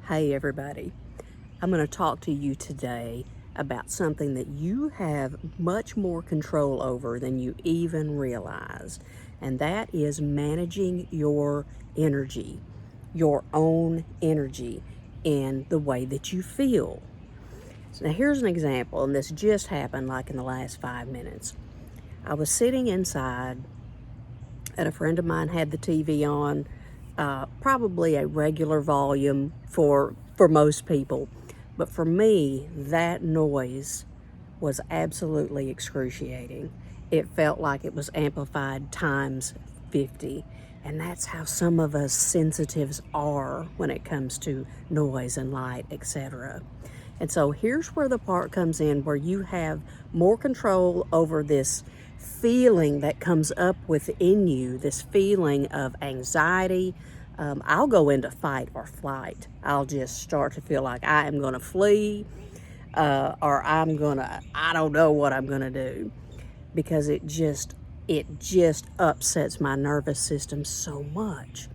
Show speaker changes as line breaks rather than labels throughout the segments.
Hey everybody, I'm going to talk to you today about something that you have much more control over than you even realize, and that is managing your energy, your own energy, and the way that you feel. So now here's an example, and this just happened like in the last 5 minutes. I was sitting inside, and a friend of mine had the TV on, probably a regular volume for most people. But for me, that noise was absolutely excruciating. It felt like it was amplified times 50. And that's how some of us sensitives are when it comes to noise and light, etc. And so here's where the part comes in where you have more control over this feeling that comes up within you, this feeling of anxiety. I'll go into fight or flight. I'll just start to feel like I am going to flee, or I don't know what I'm going to do, because it just upsets my nervous system so much.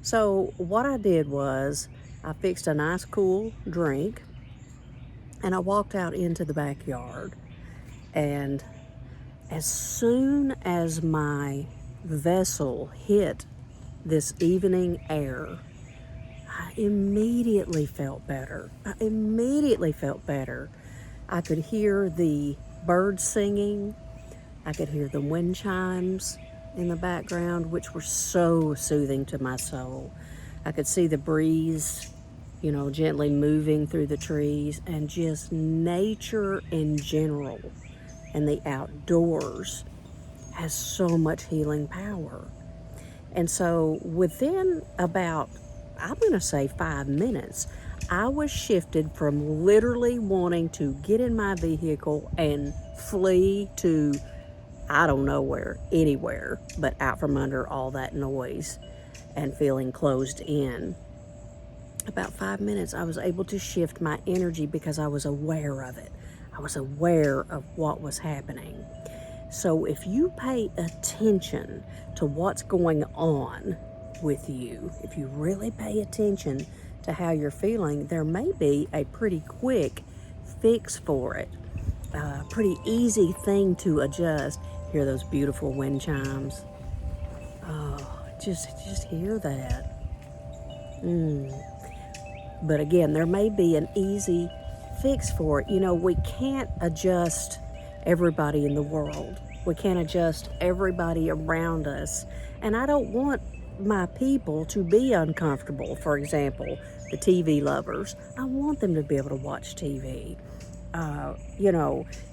So what I did was I fixed a nice cool drink and I walked out into the backyard, and as soon as my vessel hit this evening air, I immediately felt better. I could hear the birds singing. I could hear the wind chimes in the background, which were so soothing to my soul. I could see the breeze, gently moving through the trees, and just nature in general and the outdoors has so much healing power. And so within about, I'm going to say 5 minutes, I was shifted from literally wanting to get in my vehicle and flee to, I don't know where, anywhere, but out from under all that noise and feeling closed in. About 5 minutes, I was able to shift my energy because I was aware of it. I was aware of what was happening. So if you pay attention to what's going on with you, if you really pay attention to how you're feeling, there may be a pretty quick fix for it. Pretty easy thing to adjust. Hear those beautiful wind chimes. Oh, just hear that. But again, there may be an easy fix for it. We can't adjust everybody in the world. We can't adjust everybody around us. And I don't want my people to be uncomfortable. For example, the TV lovers. I want them to be able to watch TV.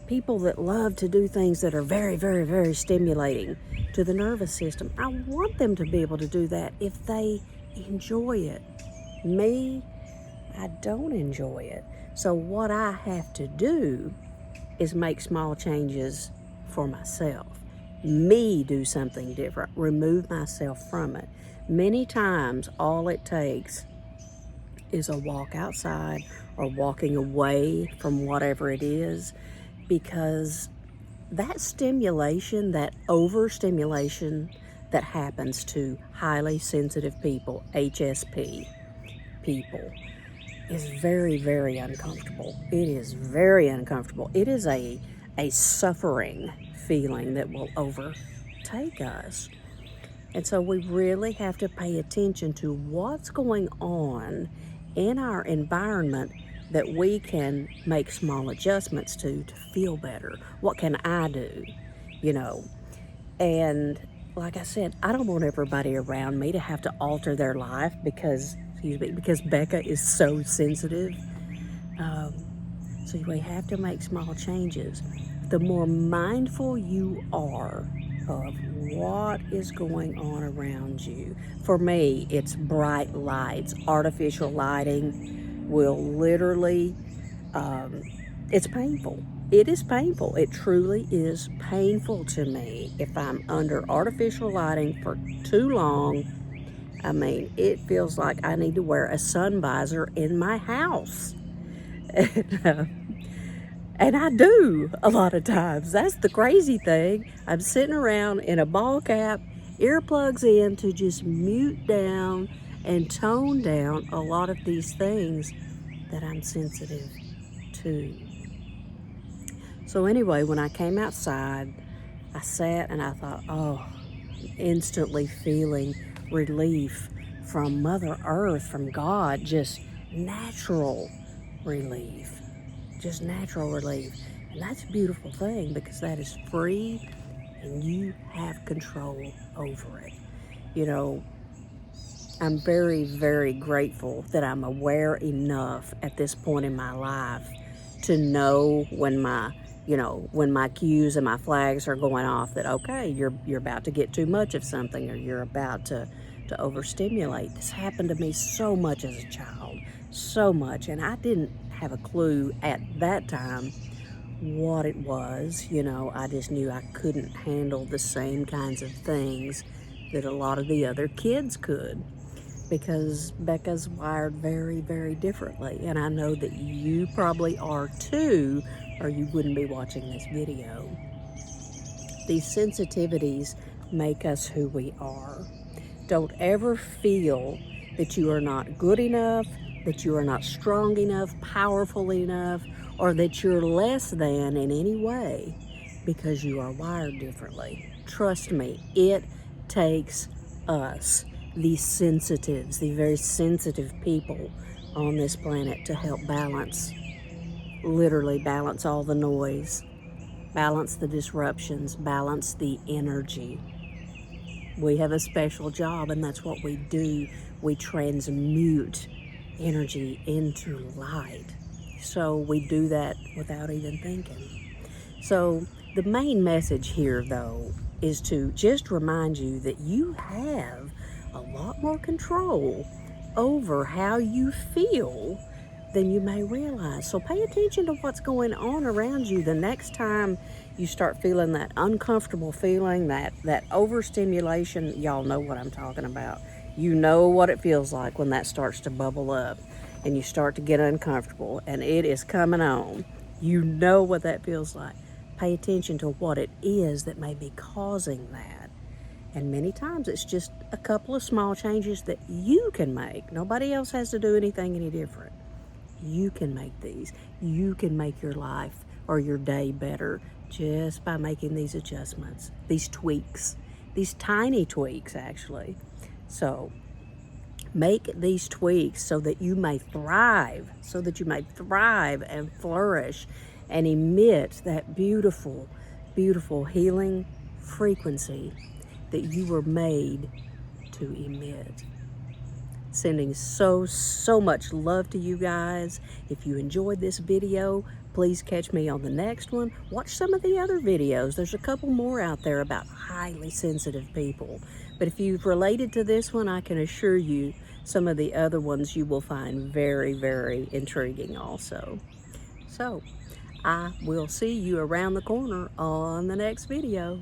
People that love to do things that are very, very, very stimulating to the nervous system. I want them to be able to do that if they enjoy it. Me, I don't enjoy it. So what I have to do is make small changes for myself. Me do something different. Remove myself from it. Many times, all it takes is a walk outside or walking away from whatever it is, because that stimulation, that overstimulation that happens to highly sensitive people, HSP people, is very, very uncomfortable. It is very uncomfortable. It is a suffering feeling that will overtake us. And so we really have to pay attention to what's going on in our environment that we can make small adjustments to feel better. What can I do? And like I said, I don't want everybody around me to have to alter their life because Becca is so sensitive. So we have to make small changes. The more mindful you are of what is going on around you. For me, it's bright lights. Artificial lighting will literally, it's painful. It is painful. It truly is painful to me if I'm under artificial lighting for too long. I mean, it feels like I need to wear a sun visor in my house. And I do a lot of times. That's the crazy thing. I'm sitting around in a ball cap, earplugs in, to just mute down and tone down a lot of these things that I'm sensitive to. So anyway, when I came outside, I sat and I thought, oh, instantly feeling relief from Mother Earth, from God, just natural relief, just natural relief. And that's a beautiful thing because that is free and you have control over it. You know, I'm very, very grateful that I'm aware enough at this point in my life to know when my cues and my flags are going off, that okay, you're about to get too much of something, or you're about to overstimulate. This happened to me so much as a child, so much, and I didn't have a clue at that time what it was. I just knew I couldn't handle the same kinds of things that a lot of the other kids could, because Becca's wired very, very differently. And I know that you probably are too, or you wouldn't be watching this video. These sensitivities make us who we are. Don't ever feel that you are not good enough, that you are not strong enough, powerful enough, or that you're less than in any way because you are wired differently. Trust me, it takes us, these sensitives, the very sensitive people on this planet, to help balance, literally balance all the noise, balance the disruptions, balance the energy. We have a special job, and that's what we do. We transmute energy into light. So we do that without even thinking. So the main message here, though, is to just remind you that you have a lot more control over how you feel than you may realize. So pay attention to what's going on around you the next time you start feeling that uncomfortable feeling, that overstimulation. Y'all know what I'm talking about. You know what it feels like when that starts to bubble up and you start to get uncomfortable and it is coming on. You know what that feels like. Pay attention to what it is that may be causing that. And many times it's just a couple of small changes that you can make. Nobody else has to do anything any different. You can make these. You can make your life or your day better just by making these adjustments, these tweaks, these tiny tweaks, actually. So make these tweaks so that you may thrive, and flourish and emit that beautiful, beautiful healing frequency that you were made to emit. Sending so much love to you guys. If you enjoyed this video, please catch me on the next one. Watch some of the other videos. There's a couple more out there about highly sensitive people. But if you've related to this one, I can assure you some of the other ones you will find very, very intriguing also. So I will see you around the corner on the next video.